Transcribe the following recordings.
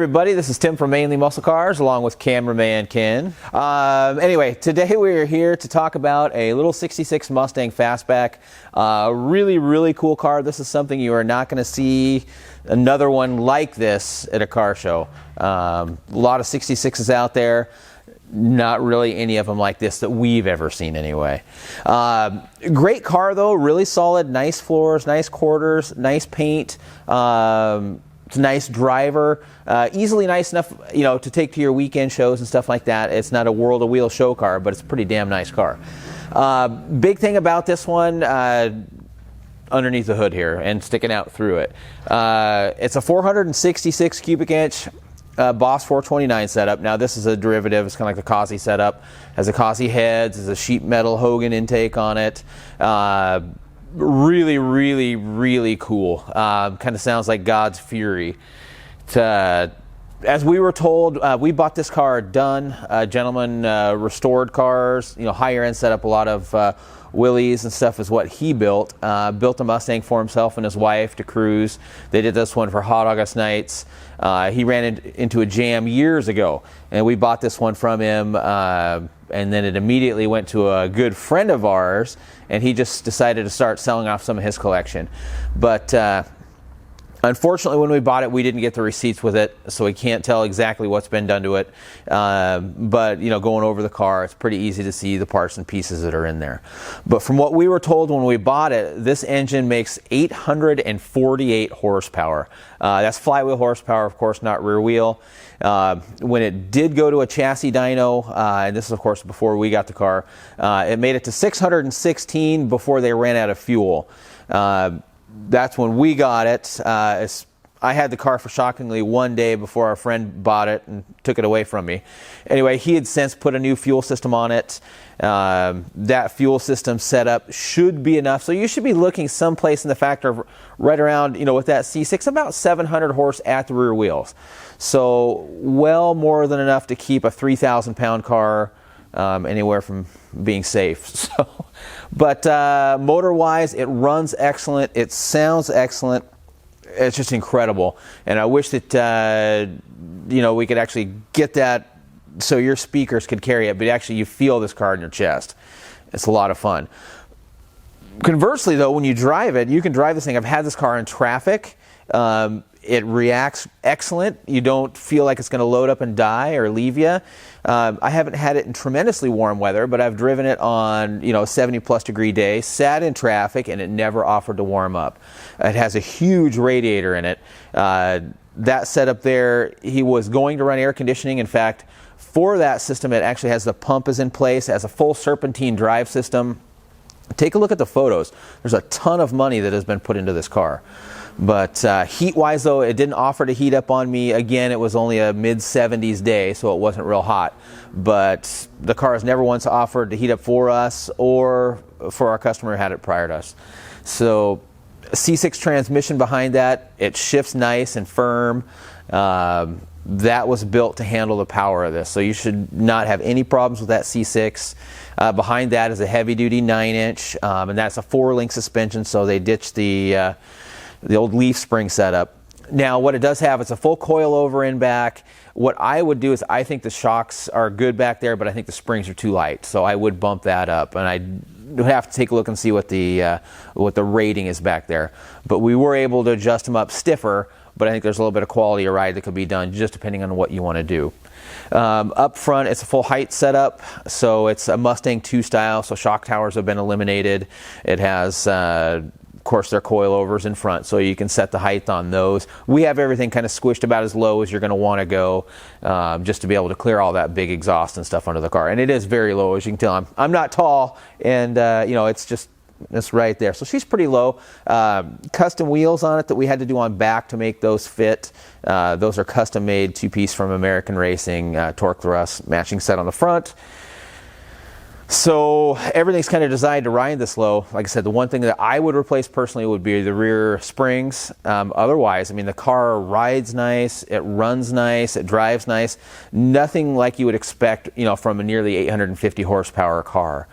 everybody, this is Tim from Mainly Muscle Cars along with cameraman Ken. Anyway, today we are here to talk about a little 66 Mustang Fastback. Really cool car. This is something you are not going to see another one like this at a car show. A lot of 66s out there. Not really any of them like this that we've ever seen anyway. Great car though, really solid, nice floors, nice quarters, nice paint. It's a nice driver, easily nice enough, you know, to take to your weekend shows and stuff like that. It's not a world of wheel show car, but it's a pretty damn nice car. Big thing about this one, underneath the hood here and sticking out through it. It's a 466 cubic inch Boss 429 setup. Now this is a derivative. It's kind of like the Cossie setup. Has a Cossie heads, has a sheet metal Hogan intake on it. Really cool. Kind of sounds like God's Fury. As we were told, we bought this car done. Gentleman restored cars, you know, higher end setup. A lot of Willys and stuff is what he built. Built a Mustang for himself and his wife to cruise. They did this one for Hot August nights. He ran into a jam years ago, and we bought this one from him. And then it immediately went to a good friend of ours, and he just decided to start selling off some of his collection. But unfortunately, when we bought it, we didn't get the receipts with it, so we can't tell exactly what's been done to it. But you know, going over the car, it's pretty easy to see the parts and pieces that are in there. But from what we were told when we bought it, this engine makes 848 horsepower. That's flywheel horsepower, of course, not rear wheel. When it did go to a chassis dyno, and this is of course before we got the car, it made it to 616 before they ran out of fuel. That's when we got it. I had the car for shockingly one day before our friend bought it and took it away from me. Anyway, he had since put a new fuel system on it. That fuel system setup should be enough. So you should be looking someplace in the factor right around, you know, with that C6, about 700 horse at the rear wheels. So well more than enough to keep a 3,000 pound car anywhere from being safe. So, but motor wise, it runs excellent. It sounds excellent. It's just incredible. And I wish that you know, we could actually get that so your speakers could carry it, but actually you feel this car in your chest. It's a lot of fun. Conversely though, when you drive it, you can drive this thing. I've had this car in traffic. It reacts excellent. You don't feel like it's going to load up and die or leave you. I haven't had it in tremendously warm weather, but I've driven it on, you know, 70+ degree day, sat in traffic, and it never offered to warm up. It has a huge radiator in it. That setup there, he was going to run air conditioning. In fact, for that system, it actually has the pump is in place, has a full serpentine drive system. Take a look at the photos. There's a ton of money that has been put into this car. But heat-wise, though, it didn't offer to heat up on me. Again, it was only a mid-70s day, so it wasn't real hot. But the car has never once offered to heat up for us or for our customer who had it prior to us. So C6 transmission behind that. It shifts nice and firm. That was built to handle the power of this. So you should not have any problems with that C6. Behind that is a heavy-duty 9-inch, and that's a 4-link suspension, so they ditched the old leaf spring setup. Now what it does have, it's a full coilover in back. What I would do is, I think the shocks are good back there, but I think the springs are too light, so I would bump that up, and I would have to take a look and see what the rating is back there. But we were able to adjust them up stiffer, but I think there's a little bit of quality of ride that could be done just depending on what you want to do. Up front, it's a full height setup, so it's a Mustang 2 style, so shock towers have been eliminated. It has of course, their coilovers in front, so you can set the height on those. We have everything kind of squished about as low as you're going to want to go, just to be able to clear all that big exhaust and stuff under the car. And it is very low, as you can tell. I'm not tall, and you know, it's right there. So she's pretty low. Custom wheels on it that we had to do on back to make those fit. Those are custom made, 2-piece from American Racing, torque thrust, matching set on the front. So everything's kind of designed to ride this low. Like I said, the one thing that I would replace personally would be the rear springs. Otherwise, I mean, the car rides nice, it runs nice, it drives nice. Nothing like you would expect, you know, from a nearly 850 horsepower car.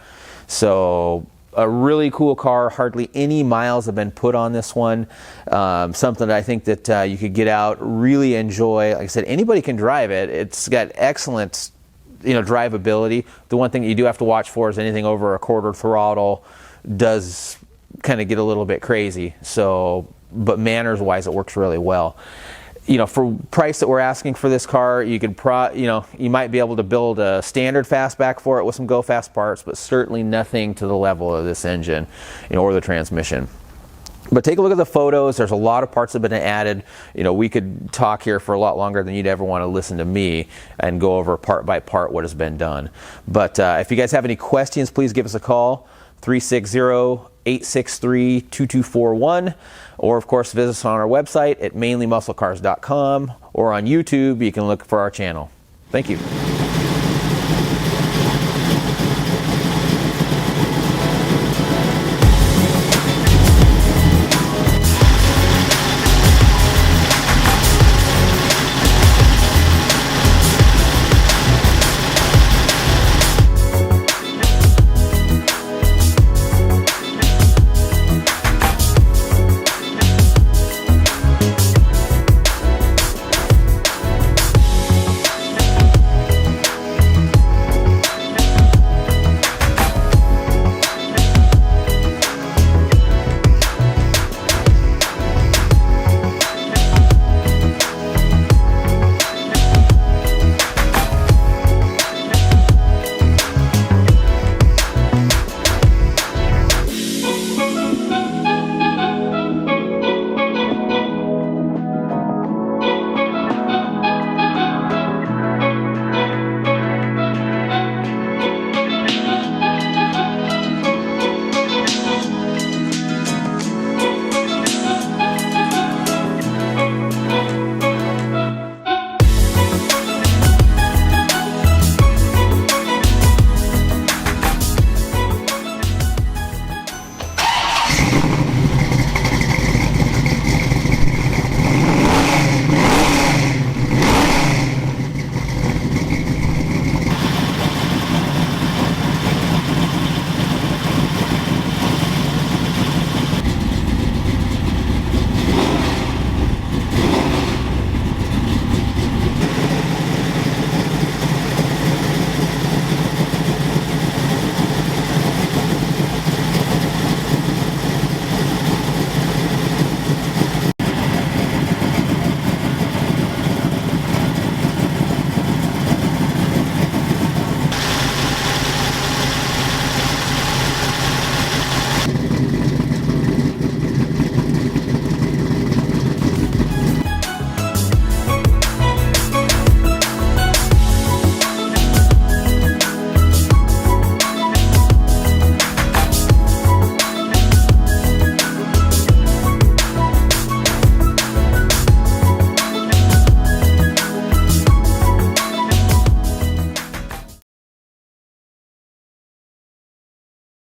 So a really cool car. Hardly any miles have been put on this one. Something that I think that you could get out, really enjoy. Like I said, anybody can drive it. It's got excellent, drivability. The one thing that you do have to watch for is anything over a quarter throttle does kind of get a little bit crazy. So, but manners wise, it works really well. For price that we're asking for this car, you could you might be able to build a standard fastback for it with some Go Fast parts, but certainly nothing to the level of this engine, or the transmission. But take a look at the photos. There's a lot of parts that have been added. We could talk here for a lot longer than you'd ever want to listen to me and go over part by part what has been done. But if you guys have any questions, please give us a call, 360-863-2241. Or, of course, visit us on our website at mainlymusclecars.com, or on YouTube. You can look for our channel. Thank you.